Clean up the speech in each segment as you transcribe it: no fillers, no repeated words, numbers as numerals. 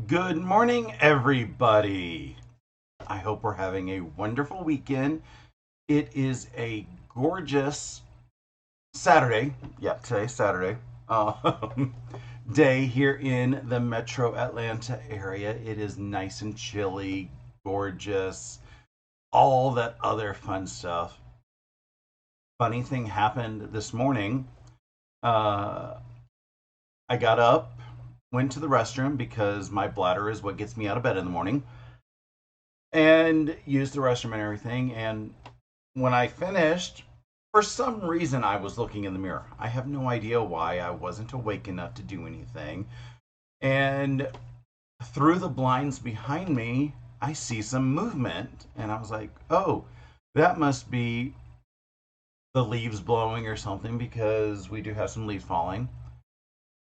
Good morning, everybody. I hope we're having a wonderful weekend. It is a gorgeous Saturday. Yeah, today's Saturday. Day here in the metro Atlanta area. It is nice and chilly, gorgeous, all that other fun stuff. Funny thing happened this morning. Uh, I got up, went to the restroom because my bladder is what gets me out of bed in the morning, and used the restroom and everything. And when I finished, for some reason, I was looking in the mirror. I have no idea why. I wasn't awake enough to do anything. And through the blinds behind me, I see some movement. And I was like, oh, that must be the leaves blowing or something because we do have some leaves falling.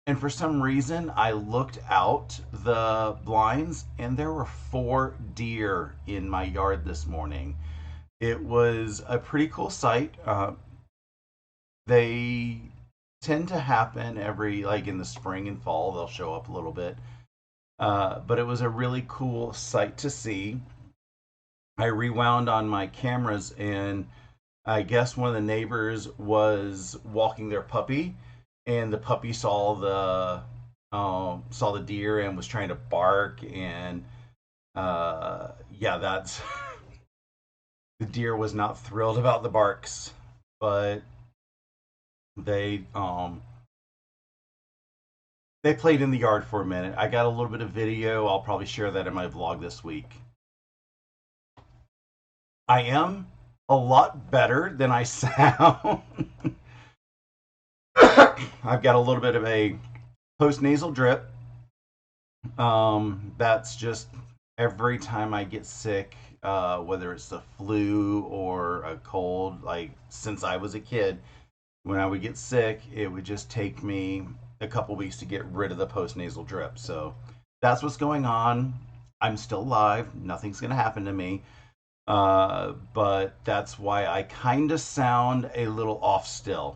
And for some reason, I looked out the blinds and there were four deer in my yard this morning. It was a pretty cool sight. They tend to happen every, like in the spring and fall, they'll show up a little bit. But it was a really cool sight to see. I rewound on my cameras, and I guess one of the neighbors was walking their puppy, and the puppy saw the deer and was trying to bark, and yeah, that's the deer was not thrilled about the barks, but they um they played in the yard for a minute. I got a little bit of video. I'll probably share that in my vlog this week. I am a lot better than I sound. I've got a little bit of a post nasal drip. That's just every time I get sick, whether it's the flu or a cold, like since I was a kid, when I would get sick, it would just take me a couple weeks to get rid of the post nasal drip. So that's what's going on. I'm still alive. Nothing's going to happen to me. But that's why I kind of sound a little off still.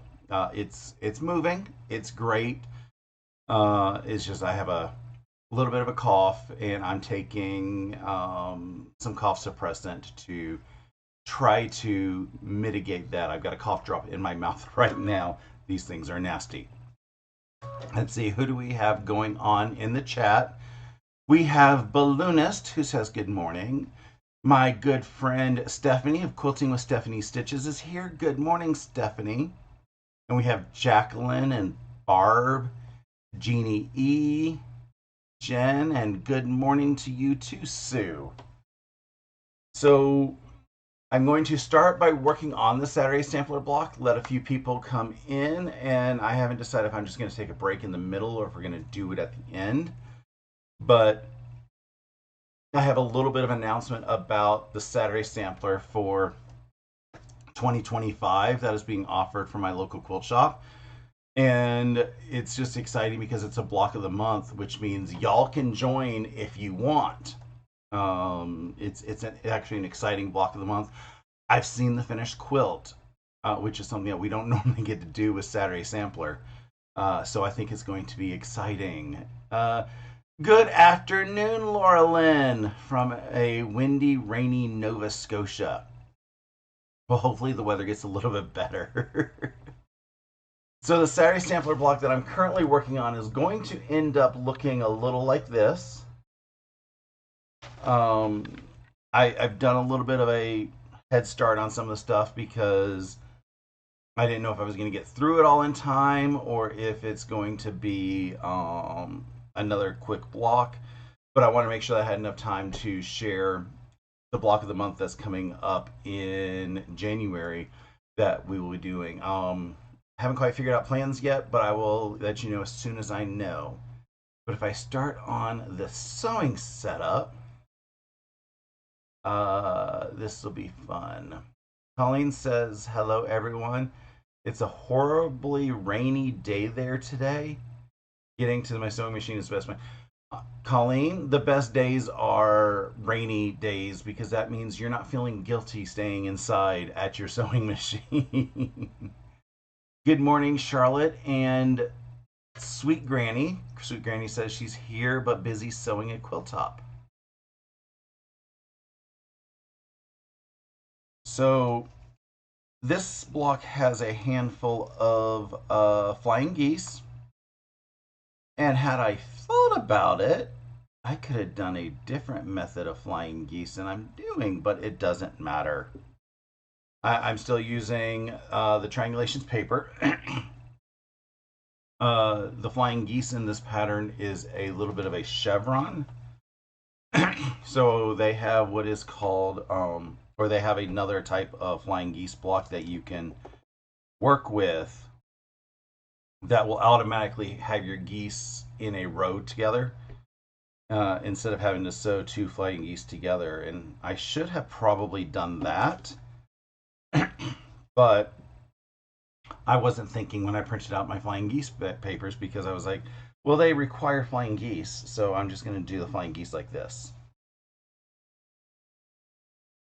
It's moving. It's great. It's just I have a little bit of a cough, and I'm taking some cough suppressant to try to mitigate that. I've got a cough drop in my mouth right now. These things are nasty. Let's see, who do we have going on in the chat? We have Balloonist, who says good morning. My good friend Stephanie of Quilting with Stephanie Stitches is here. Good morning, Stephanie. And we have Jacqueline and Barb, Jeannie E, Jen, and good morning to you too, Sue. So I'm going to start by working on the Saturday sampler block, let a few people come in, and I haven't decided if I'm just going to take a break in the middle or if we're going to do it at the end. But I have a little bit of announcement about the Saturday sampler for 2025 that is being offered from my local quilt shop. And it's just exciting because it's a block of the month, which means y'all can join if you want. It's actually an exciting block of the month. I've seen the finished quilt, which is something that we don't normally get to do with Saturday Sampler. So I think it's going to be exciting. Good afternoon, Laura Lynn, from a windy, rainy Nova Scotia. Well, hopefully the weather gets a little bit better. So the Saturday Sampler block that I'm currently working on is going to end up looking a little like this. I've done a little bit of a head start on some of the stuff because I didn't know if I was going to get through it all in time or if it's going to be another quick block. But I want to make sure that I had enough time to share the block of the month that's coming up in January that we will be doing. Haven't quite figured out plans yet, but I will let you know as soon as I know. But if I start on the sewing setup, this will be fun. Colleen says, hello everyone. It's a horribly rainy day there today. Getting to my sewing machine is best. Colleen, the best days are rainy days because that means you're not feeling guilty staying inside at your sewing machine. Good morning, Charlotte and Sweet Granny. Sweet Granny says she's here but busy sewing a quilt top. So this block has a handful of flying geese. And had I thought about it, I could have done a different method of flying geese than I'm doing, but it doesn't matter. I'm still using the triangulations paper. The flying geese in this pattern is a little bit of a chevron. So they have what is called, or they have another type of flying geese block that you can work with that will automatically have your geese in a row together instead of having to sew two flying geese together. And I should have probably done that, but I wasn't thinking when I printed out my flying geese papers because I was like, well, they require flying geese, so I'm just going to do the flying geese like this.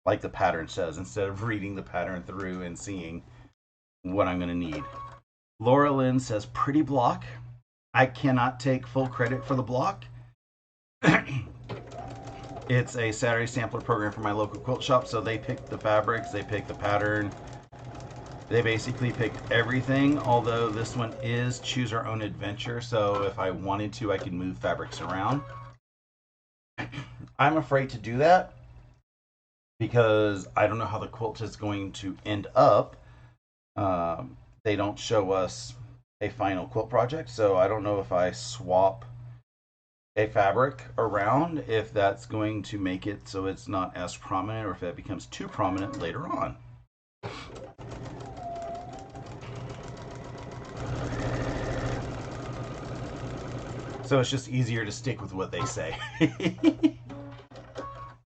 Like the pattern says, instead of reading the pattern through and seeing what I'm going to need. Laura Lynn says, pretty block. I cannot take full credit for the block. It's a Saturday sampler program for my local quilt shop, so they picked the fabrics, they picked the pattern, they basically picked everything, although this one is choose our own adventure, so if I wanted to, I could move fabrics around. I'm afraid to do that because I don't know how the quilt is going to end up. They don't show us a final quilt project, so I don't know if I swap a fabric around, if that's going to make it so it's not as prominent, or if it becomes too prominent later on. So it's just easier to stick with what they say.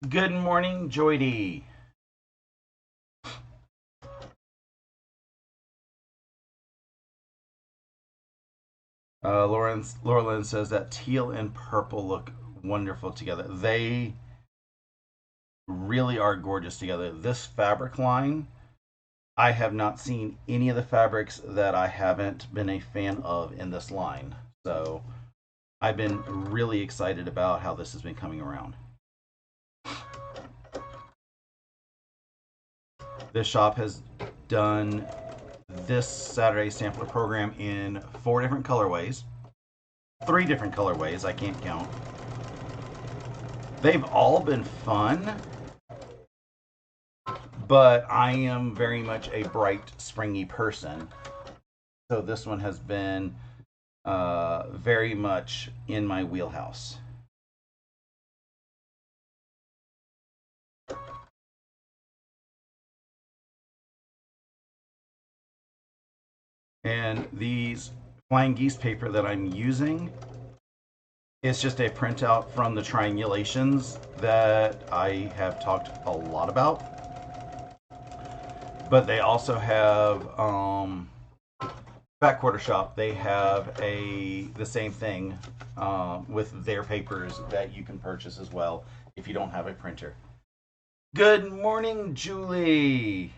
Good morning, Joydy. Laura Lynn says that teal and purple look wonderful together. They really are gorgeous together. This fabric line, I have not seen any of the fabrics that I haven't been a fan of in this line. So I've been really excited about how this has been coming around. This shop has done this Saturday sampler program in 4 different colorways. 3 different colorways, I can't count. They've all been fun, but I am very much a bright, springy person. So this one has been very much in my wheelhouse. And these flying geese paper that I'm using is just a printout from the triangulations that I have talked a lot about. But they also have Fat Quarter Shop. They have the same thing with their papers that you can purchase as well if you don't have a printer. Good morning, Julie,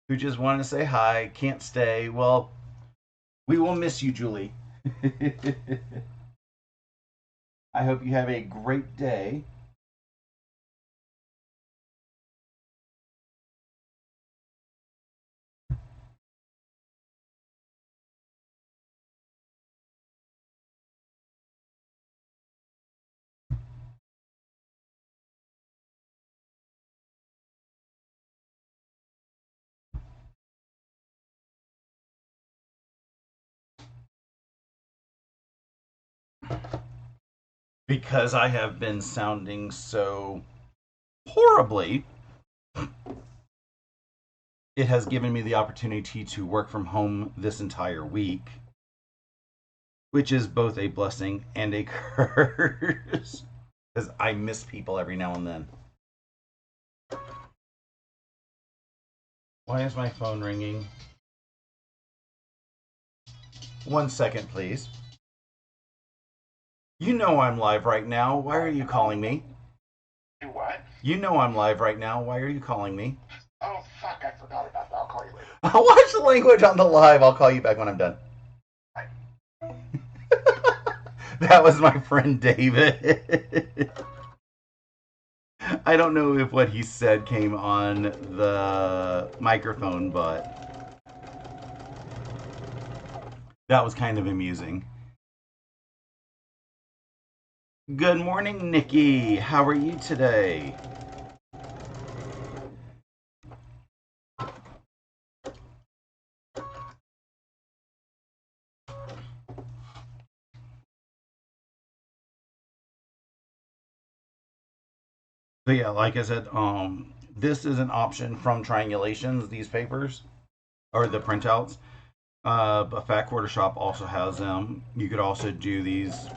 who just wanted to say hi, can't stay. Well, we will miss you, Julie. I hope you have a great day. Because I have been sounding so horribly, it has given me the opportunity to work from home this entire week, which is both a blessing and a curse, because I miss people every now and then. Why is my phone ringing? 1 second, please. You know I'm live right now. Why are you calling me? You what? You know I'm live right now. Why are you calling me? Oh, fuck, I forgot about that. I'll call you later. I'll watch the language on the live. I'll call you back when I'm done. Bye. That was my friend David. I don't know if what he said came on the microphone, but that was kind of amusing. Good morning, Nikki. How are you today? So yeah, like I said, this is an option from Triangulations. These papers or the printouts. But Fat Quarter Shop also has them. You could also do these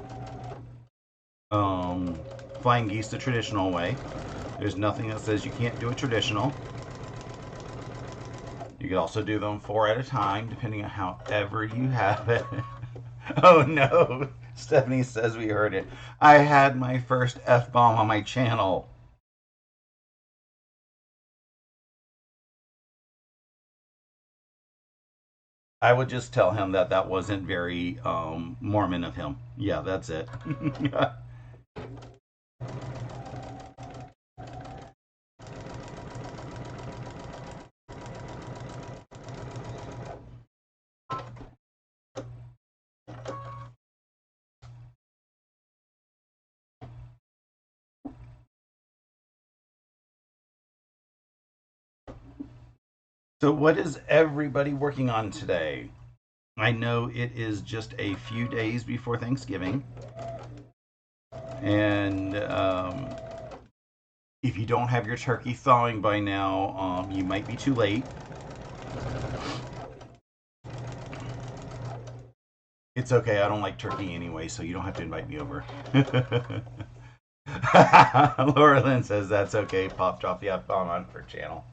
um, flying geese the traditional way. There's nothing that says you can't do it traditional. You could also do them four at a time, depending on however you have it. Oh no, Stephanie says we heard it. I had my first F bomb on my channel. I would just tell him that that wasn't very Mormon of him. Yeah, that's it. So, what is everybody working on today? I know it is just a few days before Thanksgiving, and if you don't have your turkey thawing by now, you might be too late. It's okay. I don't like turkey anyway, so you don't have to invite me over. Laura Lynn says that's okay. Pop drop the F bomb on her channel.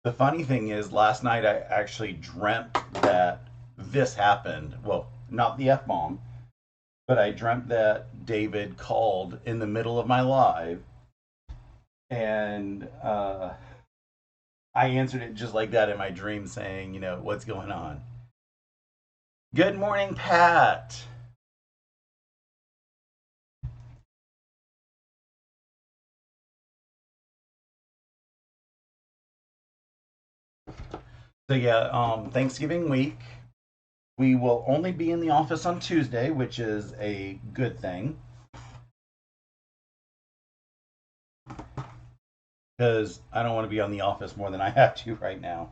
The funny thing is, last night I actually dreamt that this happened. Well, not the F bomb, but I dreamt that David called in the middle of my live, and I answered it just like that in my dream, saying, what's going on? Good morning, Pat. So yeah, Thanksgiving week. We will only be in the office on Tuesday, which is a good thing because I don't want to be on the office more than I have to right now.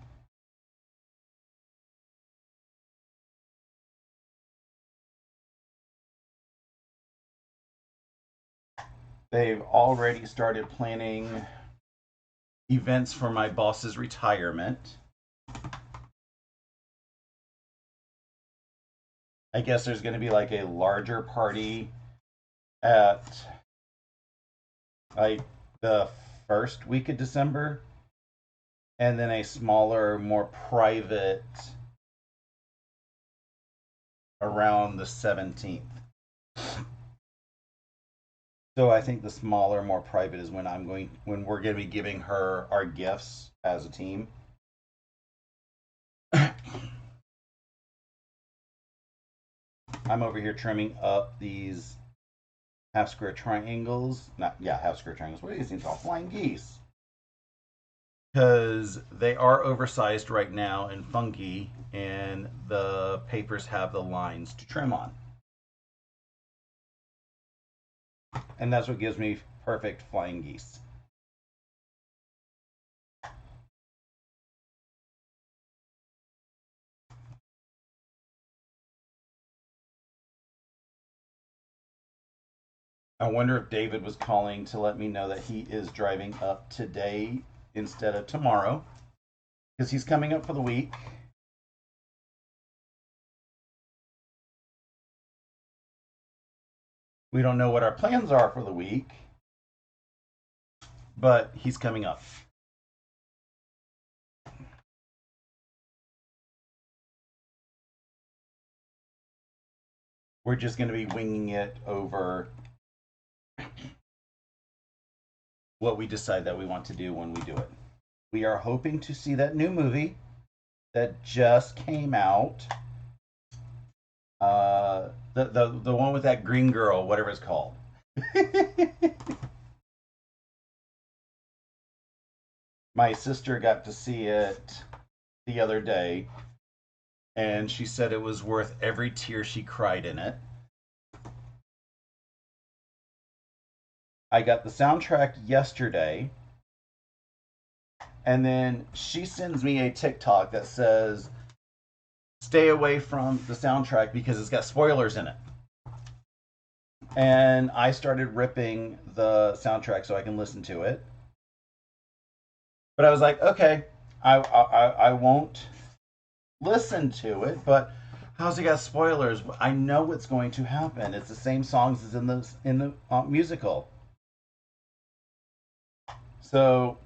They've already started planning events for my boss's retirement. I guess there's going to be like a larger party at like the first week of December, and then a smaller, more private around the 17th. So I think the smaller, more private is when we're going to be giving her our gifts as a team. I'm over here trimming up these half square triangles. Not yeah, half square triangles. What are these things called? Flying geese. Because they are oversized right now and funky, and the papers have the lines to trim on. And that's what gives me perfect flying geese. I wonder if David was calling to let me know that he is driving up today instead of tomorrow because he's coming up for the week. We don't know what our plans are for the week, but he's coming up. We're just going to be winging it over what we decide that we want to do when we do it. We are hoping to see that new movie that just came out. The one with that green girl, whatever it's called. My sister got to see it the other day, and she said it was worth every tear she cried in it. I got the soundtrack yesterday, and then she sends me a TikTok that says, stay away from the soundtrack because it's got spoilers in it. And I started ripping the soundtrack so I can listen to it. But I was like, okay, I won't listen to it, but how's it got spoilers? I know what's going to happen. It's the same songs as in the musical. So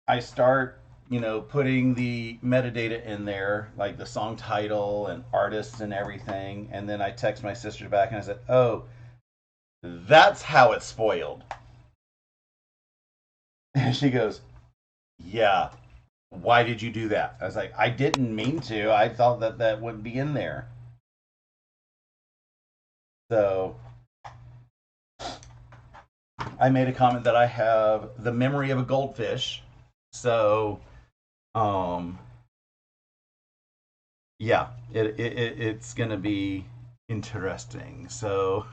I start, putting the metadata in there, like the song title and artists and everything, and then I text my sister back and I said, "Oh, that's how it's spoiled." And she goes, "Yeah, why did you do that?" I was like, "I didn't mean to. I thought that that wouldn't be in there." So I made a comment that I have the memory of a goldfish. So, um, yeah, it's gonna be interesting. So,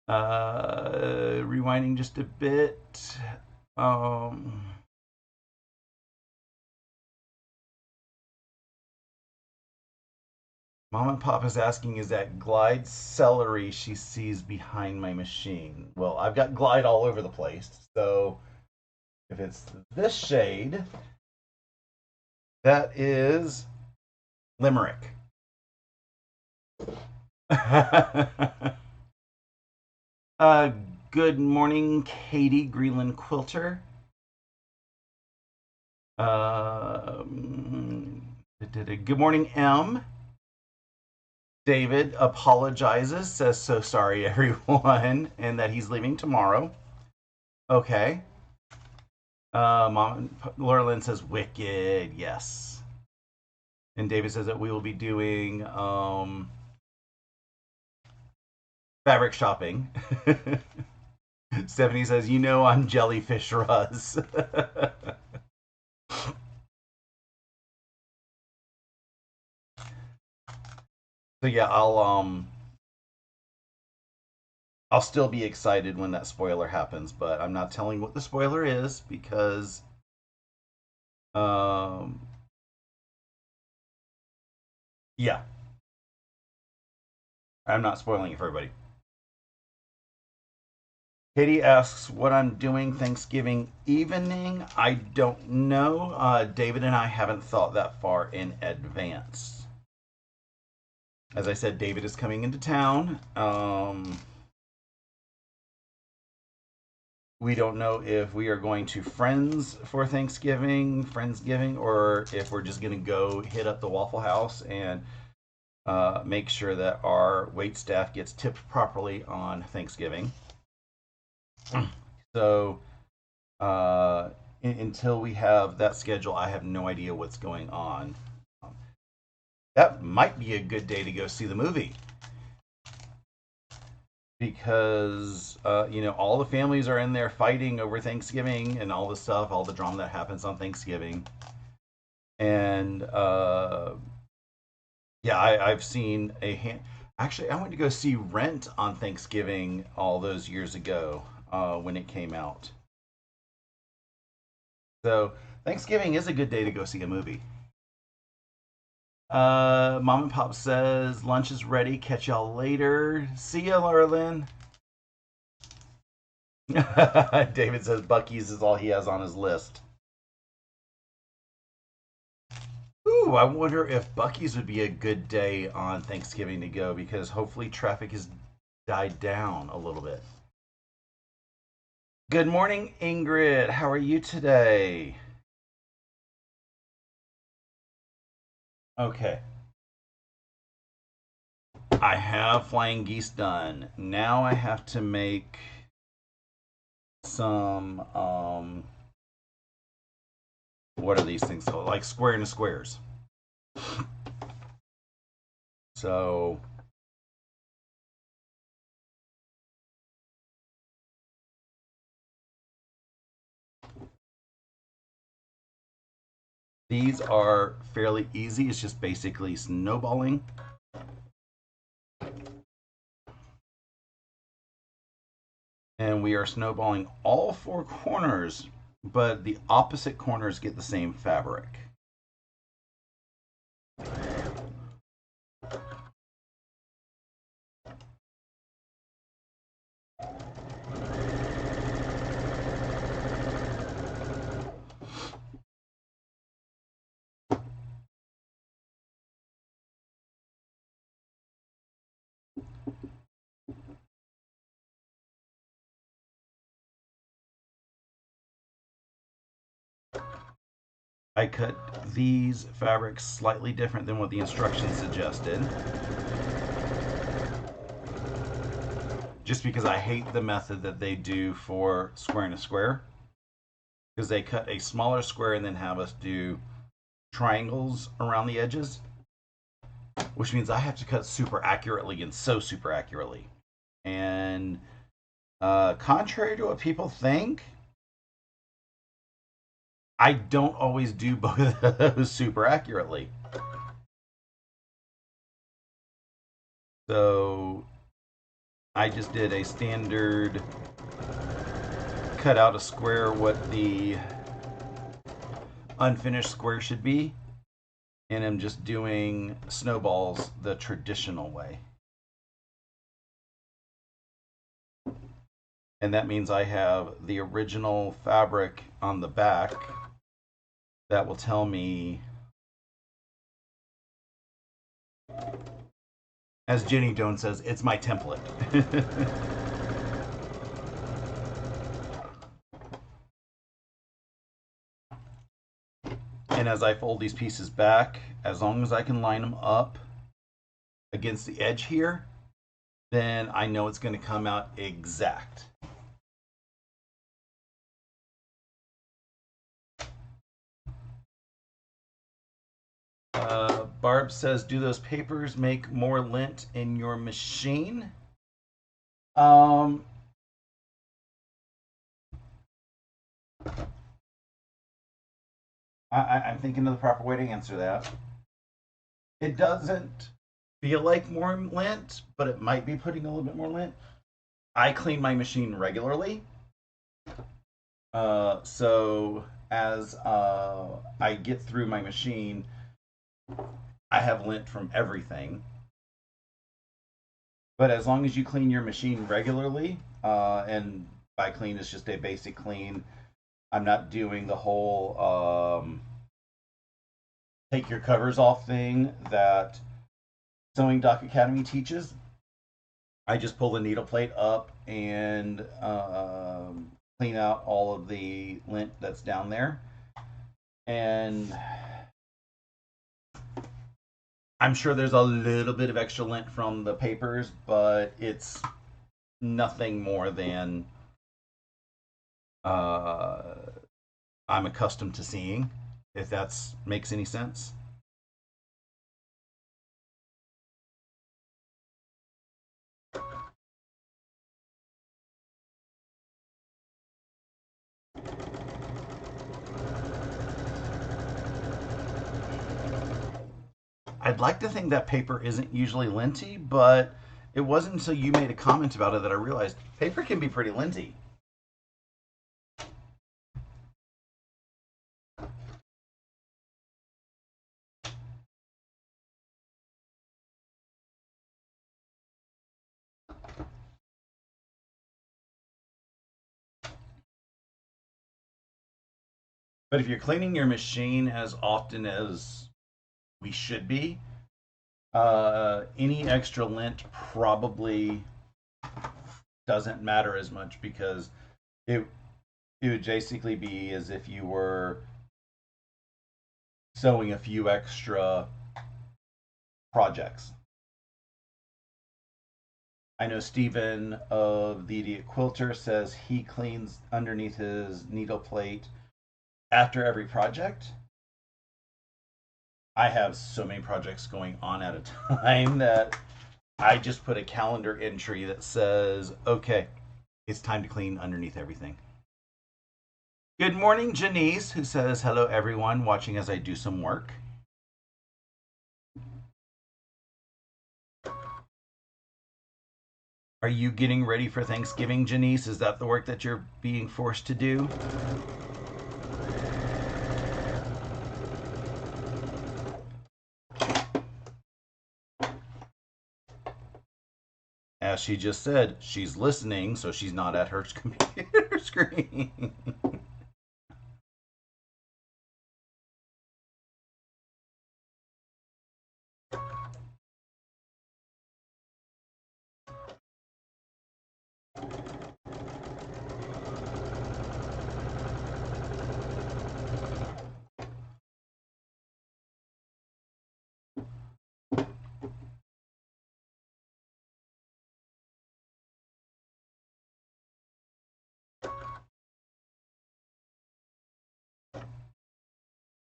rewinding just a bit. Um, Mom and Pop is asking, is that Glide celery she sees behind my machine? Well, I've got Glide all over the place. So if it's this shade, that is Limerick. uh, Good morning, Katie Greenland Quilter. Good morning, M. David apologizes, says so sorry, everyone, and that he's leaving tomorrow. Okay. Laura Lynn says Wicked, yes. And David says that we will be doing fabric shopping. Stephanie says, I'm Jellyfish Russ. So yeah, I'll still be excited when that spoiler happens, but I'm not telling what the spoiler is because um yeah, I'm not spoiling it for everybody. Katie asks what I'm doing Thanksgiving evening. I don't know. David and I haven't thought that far in advance. As I said, David is coming into town. We don't know if we are going to Friends for Friendsgiving, or if we're just going to go hit up the Waffle House and make sure that our wait staff gets tipped properly on Thanksgiving. So until we have that schedule, I have no idea what's going on. That might be a good day to go see the movie because all the families are in there fighting over Thanksgiving and all the stuff, all the drama that happens on Thanksgiving, and yeah, I've seen a hand. Actually, I went to go see Rent on Thanksgiving all those years ago when it came out. So Thanksgiving is a good day to go see a movie. Mom and Pop says lunch is ready. Catch y'all later. See ya, Laura Lynn. David says Bucky's is all he has on his list. Ooh, I wonder if Bucky's would be a good day on Thanksgiving to go because hopefully traffic has died down a little bit. Good morning, Ingrid. How are you today? Okay. I have flying geese done. Now I have to make some what are these things called? Like square into squares. So these are fairly easy. It's just basically snowballing. And we are snowballing all four corners, but the opposite corners get the same fabric. I cut these fabrics slightly different than what the instructions suggested. Just because I hate the method that they do for square and a square. Because they cut a smaller square and then have us do triangles around the edges. Which means I have to cut super accurately and so super accurately. And contrary to what people think, I don't always do both of those super accurately. So I just did a standard cut out a square what the unfinished square should be, and I'm just doing snowballs the traditional way. And that means I have the original fabric on the back that will tell me, as Jenny Jones says, it's my template. And as I fold these pieces back, as long as I can line them up against the edge here, then I know it's going to come out exact. Barb says, do those papers make more lint in your machine? Um, I'm thinking of the proper way to answer that. It doesn't feel like more lint, but it might be putting a little bit more lint. I clean my machine regularly. So as I get through my machine, I have lint from everything. But as long as you clean your machine regularly, and by clean it's just a basic clean, I'm not doing the whole take your covers off thing that Sewing Doc Academy teaches. I just pull the needle plate up and clean out all of the lint that's down there. And I'm sure there's a little bit of extra lint from the papers, but it's nothing more than I'm accustomed to seeing, if that makes any sense. I'd like to think that paper isn't usually linty, but it wasn't until you made a comment about it that I realized paper can be pretty linty. But if you're cleaning your machine as often as we should be, any extra lint probably doesn't matter as much because it it would basically be as if you were sewing a few extra projects. I know Stephen of the Idiot Quilter says he cleans underneath his needle plate after every project. I have so many projects going on at a time that I just put a calendar entry that says, okay, it's time to clean underneath everything. Good morning, Janice, who says, hello, everyone, watching as I do some work. Are you getting ready for Thanksgiving, Janice? Is that the work that you're being forced to do? As she just said, she's listening, so she's not at her computer screen.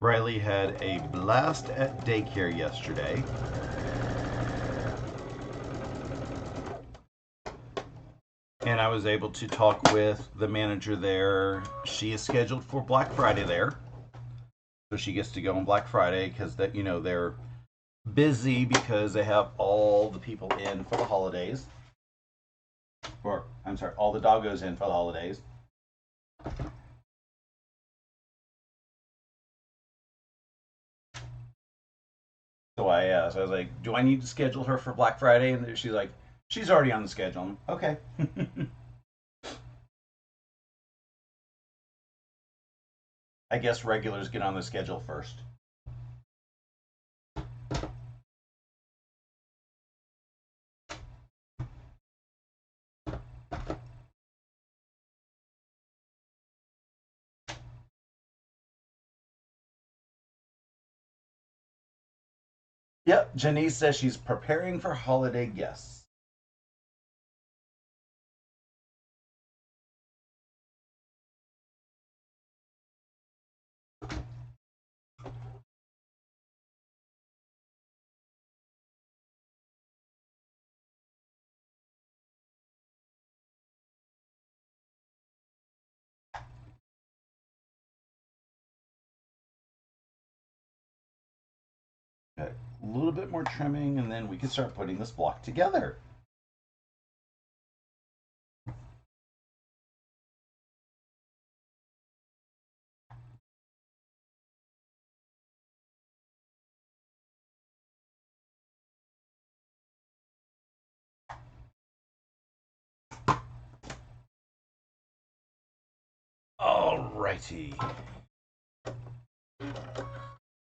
Riley had a blast at daycare yesterday. And I was able to talk with the manager there. She is scheduled for Black Friday there. So she gets to go on Black Friday because that they're busy because they have all the people in for the holidays. Or I'm sorry, all the doggos in for the holidays. So I asked, I was like, do I need to schedule her for Black Friday? And she's like, she's already on the schedule. Okay. I guess regulars get on the schedule first. Yep, Janice says she's preparing for holiday guests. Okay, a little bit more trimming, and then we can start putting this block together. Alrighty.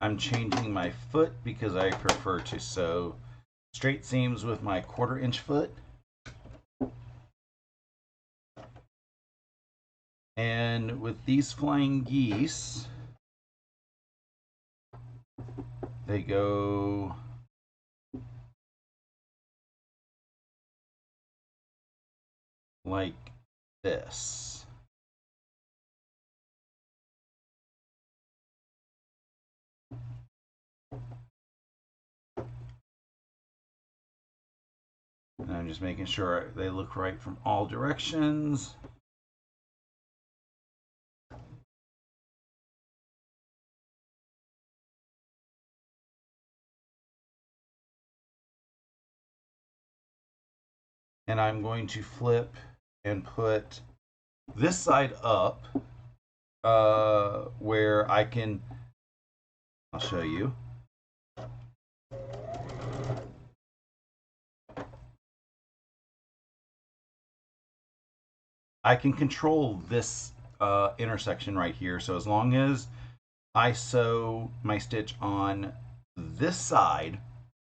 I'm changing my foot because I prefer to sew straight seams with my 1/4 inch foot. And with these flying geese, they go like this. And I'm just making sure they look right from all directions. And I'm going to flip and put this side up where I can, I'll show you. I can control this intersection right here. So as long as I sew my stitch on this side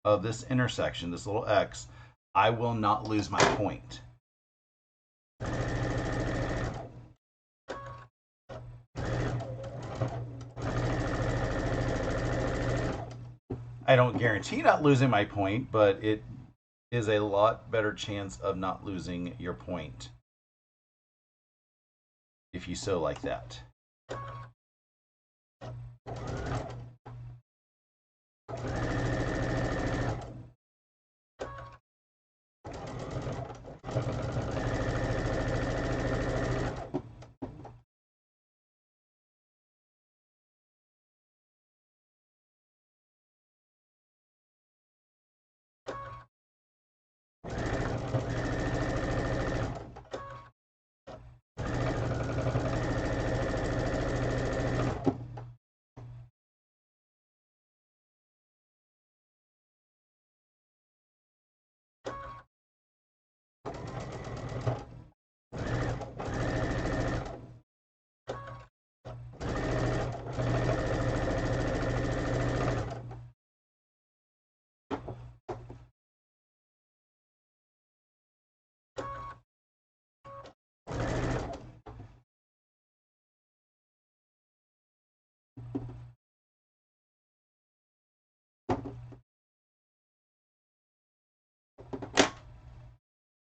of this intersection, this little X, I will not lose my point. I don't guarantee not losing my point, but is a lot better chance of not losing your point if you sew like that.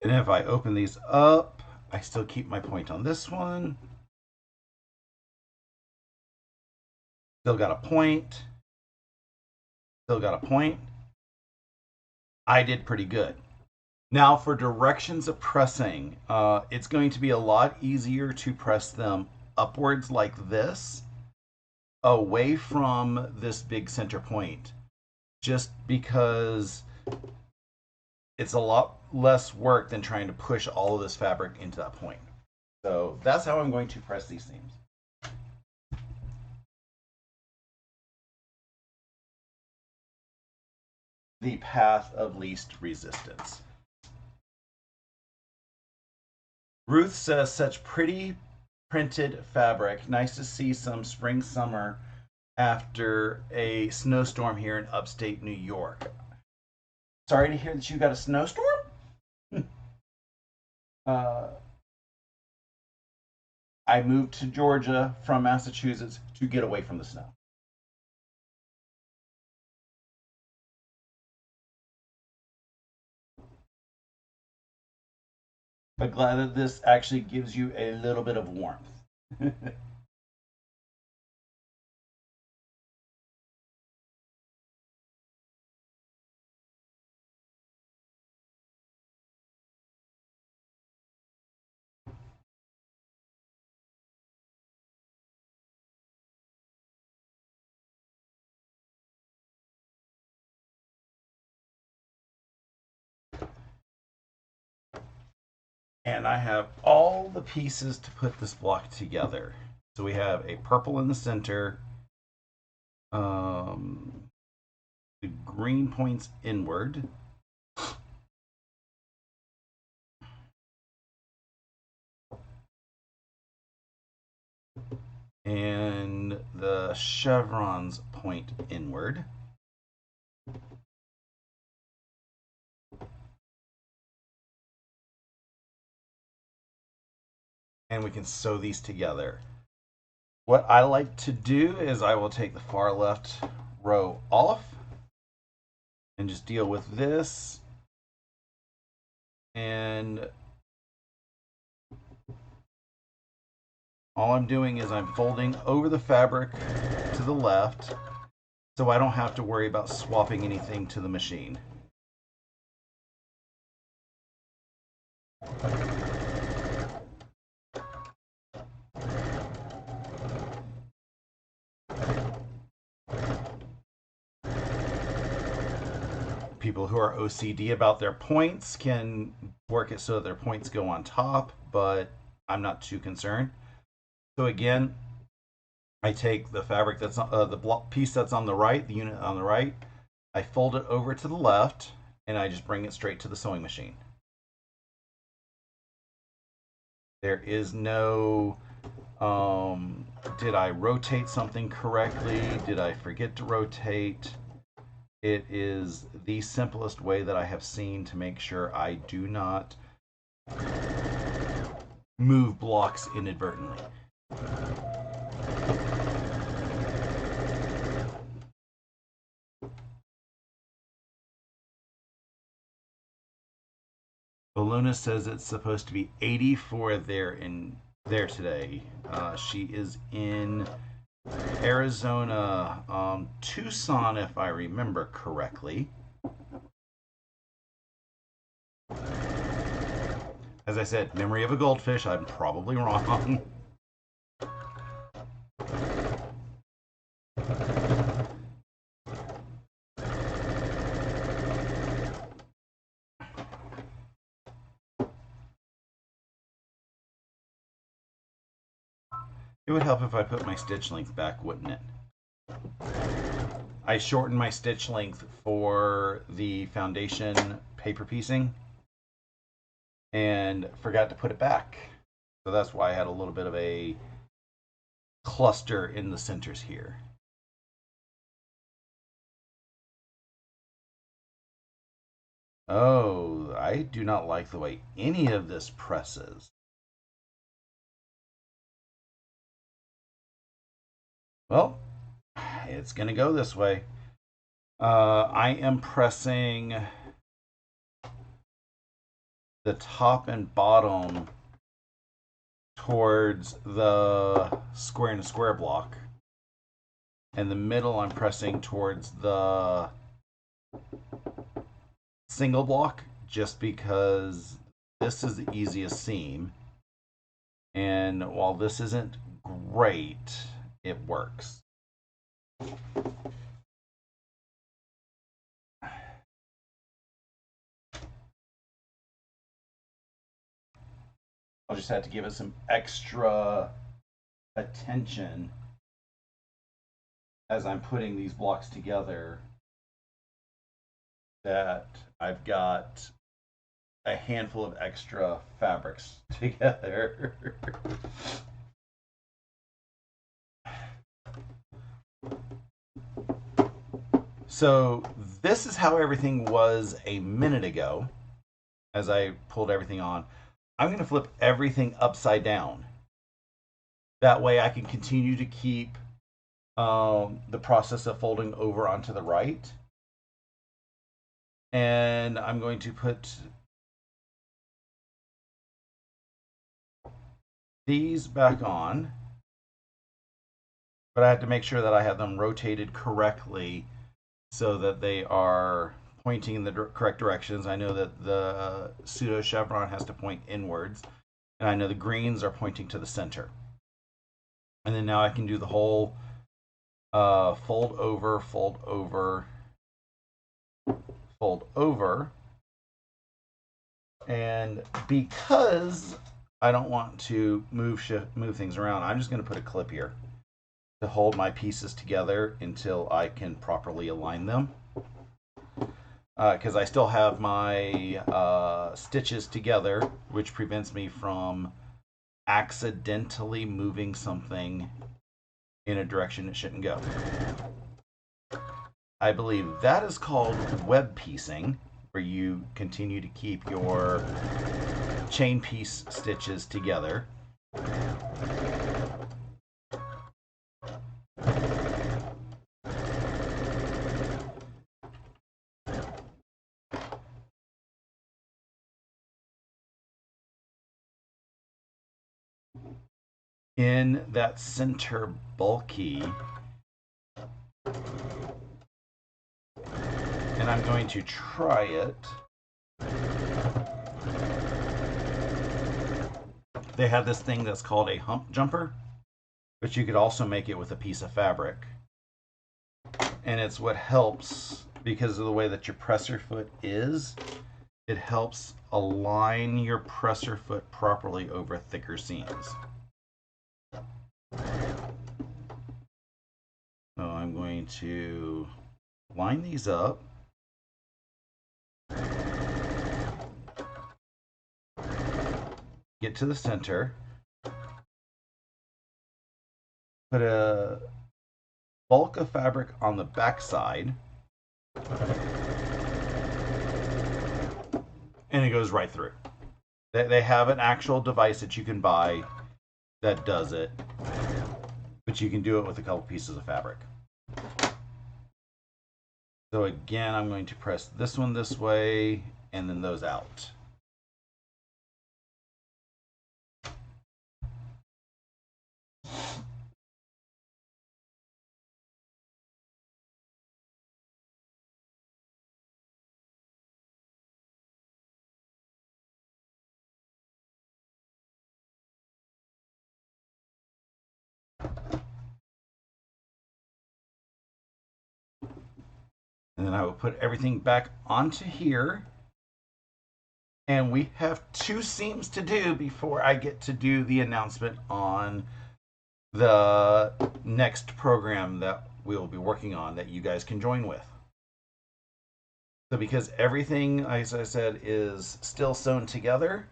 And if I open these up, I still keep my point on this one. Still got a point. Still got a point. I did pretty good. Now for directions of pressing, it's going to be a lot easier to press them upwards like this, away from this big center point, just because it's a lot less work than trying to push all of this fabric into that point. So that's how I'm going to press these seams. The path of least resistance. Ruth says, such pretty printed fabric. Nice to see some spring summer after a snowstorm here in upstate New York. Sorry to hear that you got a snowstorm. I moved to Georgia from Massachusetts to get away from the snow. But glad that this actually gives you a little bit of warmth. And I have all the pieces to put this block together. So we have a purple in the center, the green points inward, and the chevrons point inward. And we can sew these together. What I like to do is I will take the far left row off and just deal with this. And all I'm doing is I'm folding over the fabric to the left so I don't have to worry about swapping anything to the machine. People who are OCD about their points can work it so that their points go on top, but I'm not too concerned. So again, I take the fabric that's the piece that's on the right, the unit on the right, I fold it over to the left, and I just bring it straight to the sewing machine. There is no, did I rotate something correctly? Did I forget to rotate? It is the simplest way that I have seen to make sure I do not move blocks inadvertently. Luna says it's supposed to be 84 there today. She is in Arizona, Tucson, if I remember correctly. As I said, memory of a goldfish. I'm probably wrong. It would help if I put my stitch length back, wouldn't it? I shortened my stitch length for the foundation paper piecing and forgot to put it back. So that's why I had a little bit of a cluster in the centers here. Oh, I do not like the way any of this presses. Well, it's going to go this way. I am pressing the top and bottom towards the square and square block. And the middle I'm pressing towards the single block just because this is the easiest seam. And while this isn't great, it works. I'll just have to give it some extra attention as I'm putting these blocks together, that I've got a handful of extra fabrics together. So this is how everything was a minute ago as I pulled everything on. I'm going to flip everything upside down. That way I can continue to keep the process of folding over onto the right. And I'm going to put these back on. But I have to make sure that I have them rotated correctly so that they are pointing in the correct directions. I know that the pseudo chevron has to point inwards, and I know the greens are pointing to the center. And then now I can do the whole fold over, fold over, fold over. And because I don't want to move things around, I'm just going to put a clip here to hold my pieces together until I can properly align them. Because I still have my stitches together, which prevents me from accidentally moving something in a direction it shouldn't go. I believe that is called web piecing, where you continue to keep your chain piece stitches together. In that center bulky, and I'm going to try it. They have this thing that's called a hump jumper, but you could also make it with a piece of fabric. And it's what helps, because of the way that your presser foot is, it helps align your presser foot properly over thicker seams. So I'm going to line these up. Get to the center. Put a bulk of fabric on the back side. And it goes right through. They have an actual device that you can buy that does it, but you can do it with a couple pieces of fabric. So again, I'm going to press this one this way and then those out. And then I will put everything back onto here. And we have 2 seams to do before I get to do the announcement on the next program that we'll be working on that you guys can join with. So because everything, as I said, is still sewn together,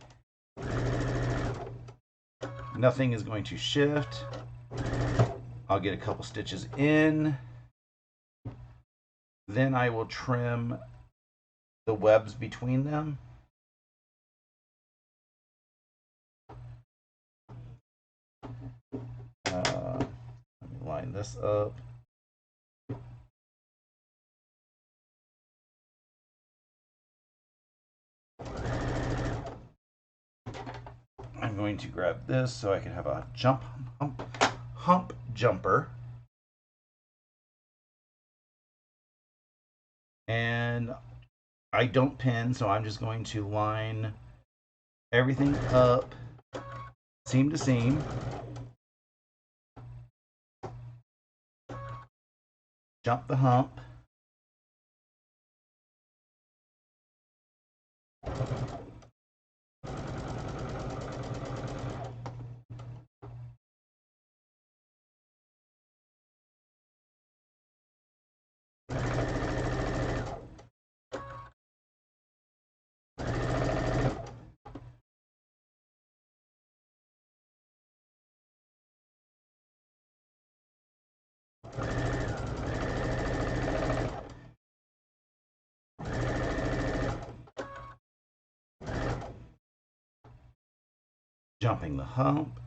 nothing is going to shift. I'll get a couple stitches in. Then I will trim the webs between them. Let me line this up. I'm going to grab this so I can have a hump jumper. And I don't pin, so I'm just going to line everything up seam to seam. Jump the hump. Jumping the hump.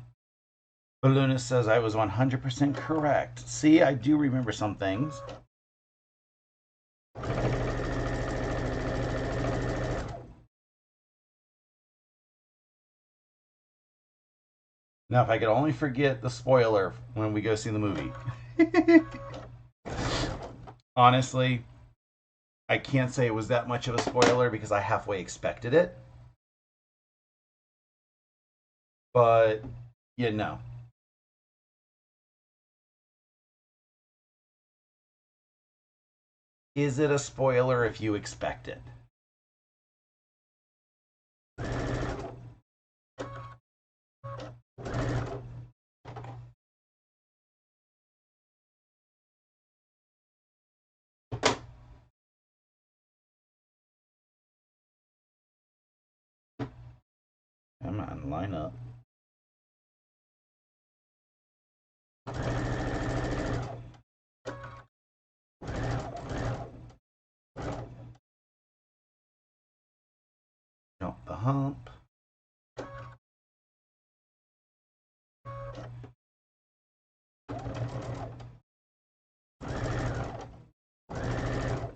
Balloonist says I was 100% correct. See, I do remember some things. Now, if I could only forget the spoiler when we go see the movie. Honestly, I can't say it was that much of a spoiler because I halfway expected it. But, you know. Is it a spoiler if you expect it? Come on, line up. Jump the hump.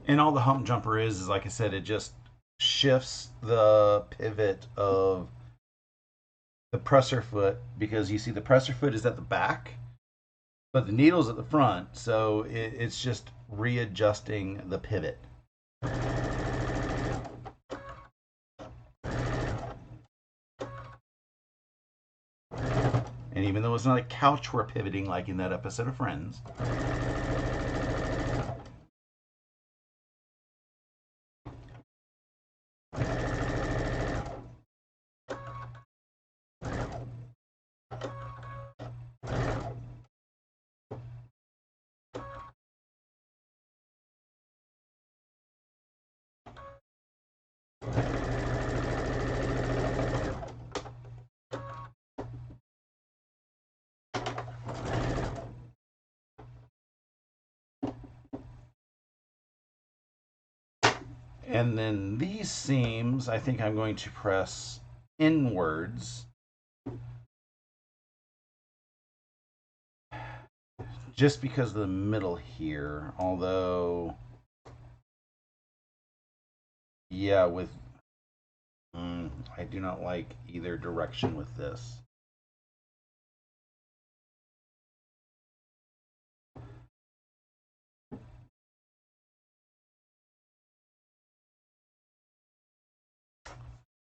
And all the hump jumper is like I said, it just shifts the pivot of the presser foot because you see the presser foot is at the back, but the needle's at the front, so it's just readjusting the pivot. And even though it's not a couch we're pivoting like in that episode of Friends, and then these seams, I think I'm going to press inwards just because of the middle here. Although, yeah, with I do not like either direction with this.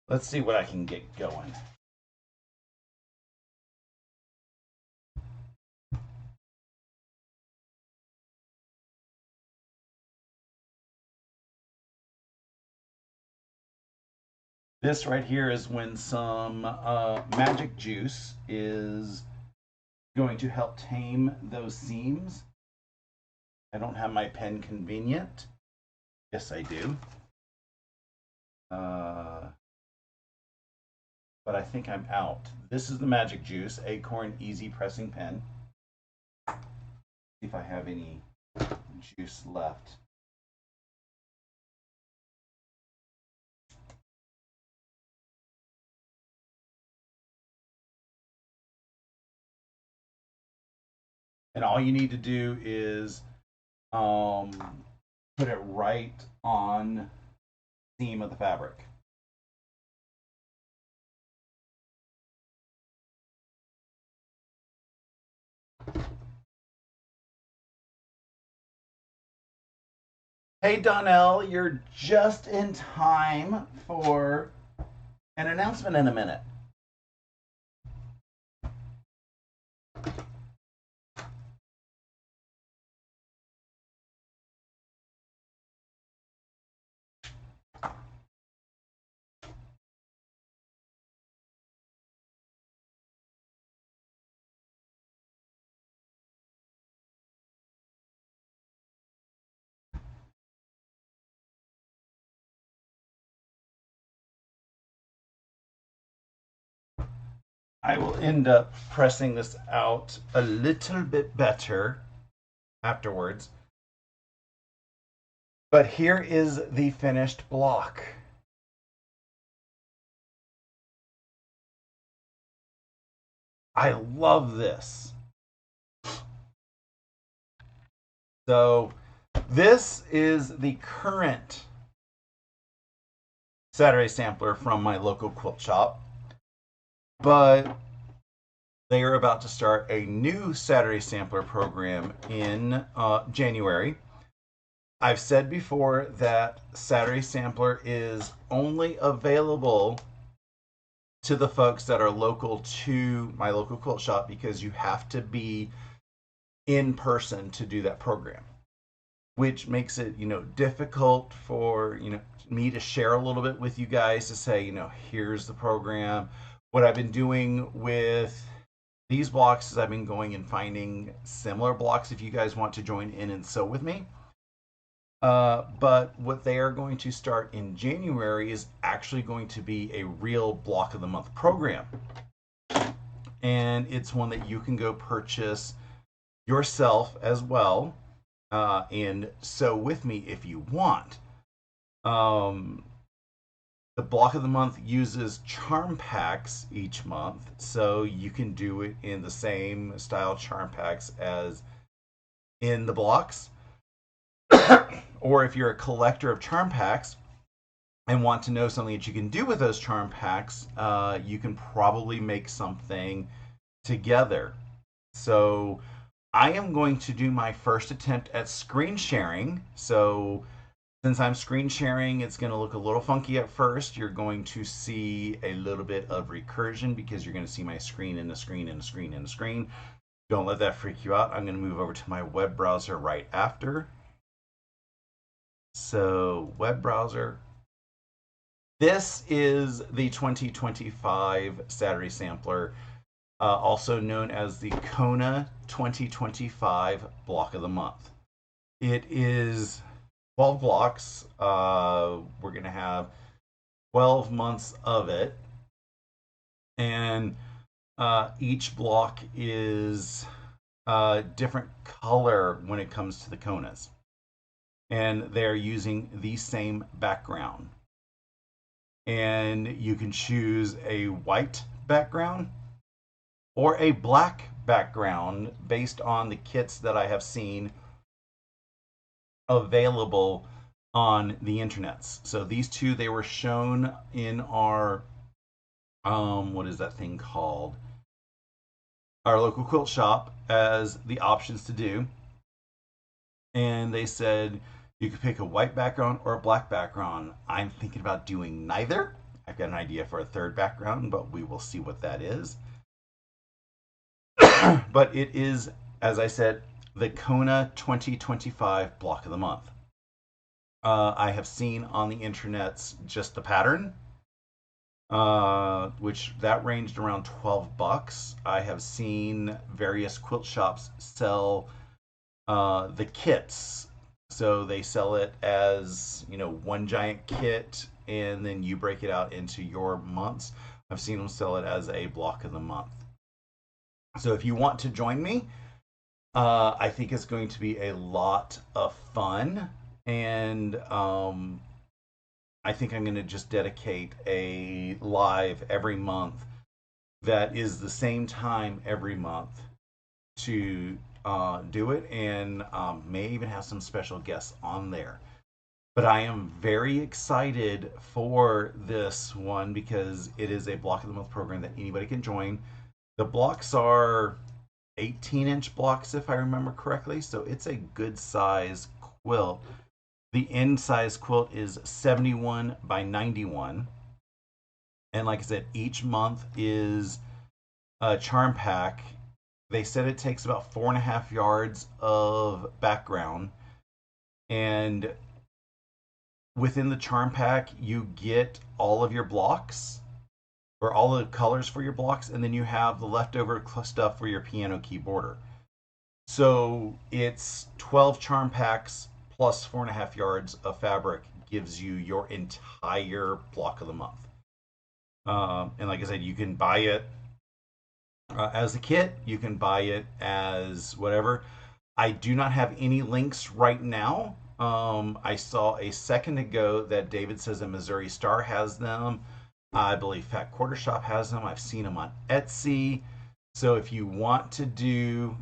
Let's see what I can get going. This right here is when some magic juice is going to help tame those seams. I don't have my pen convenient. Yes, I do. But I think I'm out. This is the magic juice, Acorn Easy Pressing Pen. See if I have any juice left. And all you need to do is put it right on the seam of the fabric. Hey Donnell, you're just in time for an announcement in a minute. I will end up pressing this out a little bit better afterwards. But here is the finished block. I love this. So this is the current Saturday sampler from my local quilt shop. But they are about to start a new Saturday sampler program in January. I've said before that Saturday sampler is only available to the folks that are local to my local quilt shop because you have to be in person to do that program, which makes it, difficult for, me to share a little bit with you guys to say, here's the program. What I've been doing with these blocks is I've been going and finding similar blocks if you guys want to join in and sew with me. But what they are going to start in January is actually going to be a real block of the month program. And it's one that you can go purchase yourself as well and sew with me if you want. The block of the month uses charm packs each month, so you can do it in the same style charm packs as in the blocks. Or if you're a collector of charm packs and want to know something that you can do with those charm packs, you can probably make something together. So I am going to do my first attempt at screen sharing. So since I'm screen sharing, it's going to look a little funky at first. You're going to see a little bit of recursion because you're going to see my screen and a screen and a screen and a screen. Don't let that freak you out. I'm going to move over to my web browser right after. So web browser. This is the 2025 Saturday Sampler, also known as the Kona 2025 Block of the Month. It is 12 blocks. We're going to have 12 months of it. And each block is a different color when it comes to the Konas. And they're using the same background. And you can choose a white background or a black background based on the kits that I have seen available on the internets. So these two, they were shown in our what is that thing called? Our local quilt shop as the options to do. And they said you could pick a white background or a black background. I'm thinking about doing neither. I've got an idea for a third background, but we will see what that is. But it is, as I said, the Kona 2025 block of the month. I have seen on the internets just the pattern, which that ranged around $12. I have seen various quilt shops sell the kits. So they sell it as, one giant kit, and then you break it out into your months. I've seen them sell it as a block of the month. So if you want to join me, I think it's going to be a lot of fun. And I think I'm going to just dedicate a live every month that is the same time every month to do it, and may even have some special guests on there. But I am very excited for this one because it is a block of the month program that anybody can join. The blocks are 18-inch blocks, if I remember correctly, so it's a good size quilt. The end size quilt is 71 by 91. And like I said, each month is a charm pack. They said it takes about 4.5 yards of background. And within the charm pack, you get all of your blocks, or all the colors for your blocks, and then you have the leftover stuff for your piano keyboarder. So it's 12 charm packs plus 4.5 yards of fabric gives you your entire block of the month. And like I said, you can buy it as a kit, you can buy it as whatever. I do not have any links right now. I saw a second ago that David says that Missouri Star has them. I believe Fat Quarter Shop has them. I've seen them on Etsy. So if you want to do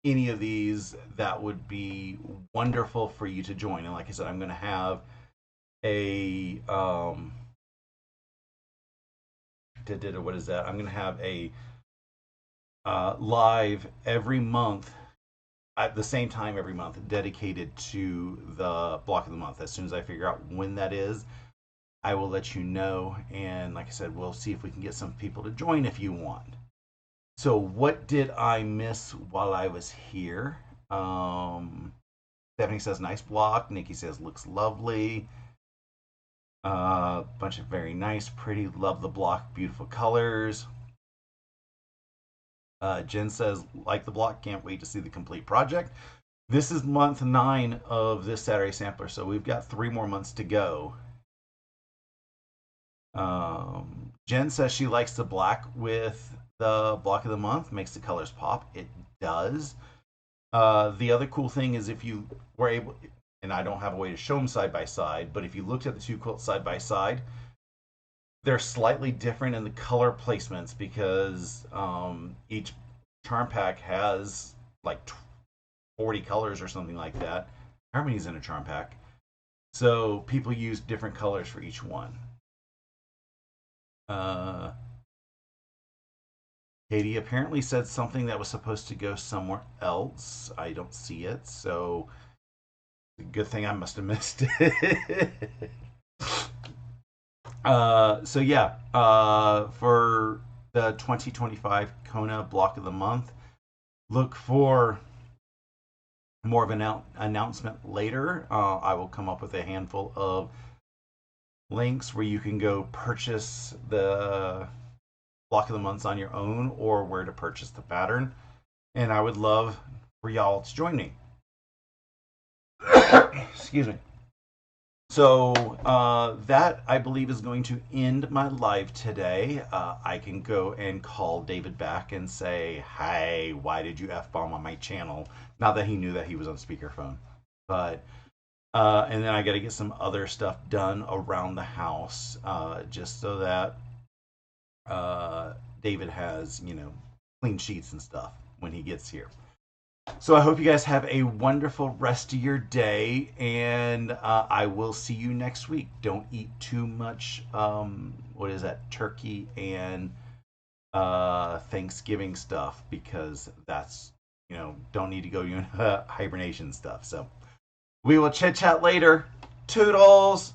any of these, that would be wonderful for you to join. And like I said, I'm going to have a what is that? I'm going to have a live every month at the same time every month dedicated to the block of the month. As soon as I figure out when that is, I will let you know. And like I said, we'll see if we can get some people to join if you want. So what did I miss while I was here? Stephanie says nice block. Nikki says looks lovely. Bunch of very nice, pretty, love the block, beautiful colors. Jen says like the block, can't wait to see the complete project. This is month 9 of this Saturday sampler, so we've got 3 more months to go. Jen says she likes the black with the block of the month, makes the colors pop. It does. The other cool thing is if you were able, and I don't have a way to show them side by side, but if you looked at the two quilts side by side, they're slightly different in the color placements because each charm pack has like 40 colors or something like that. How many's in a charm pack? So people use different colors for each one. Katie apparently said something that was supposed to go somewhere else. I don't see it, so good thing I must have missed it. So yeah, for the 2025 Kona block of the month, look for more of an announcement later. I will come up with a handful of links where you can go purchase the block of the months on your own, or where to purchase the pattern. And I would love for y'all to join me. Excuse me. So that I believe is going to end my live today. I can go and call David back and say, "Hey, why did you f-bomb on my channel?" Not that he knew that he was on speakerphone, but and then I got to get some other stuff done around the house, just so that David has, clean sheets and stuff when he gets here. So I hope you guys have a wonderful rest of your day, and I will see you next week. Don't eat too much, what is that, turkey and Thanksgiving stuff, because that's, don't need to go into hibernation stuff. So we will chit chat later. Toodles!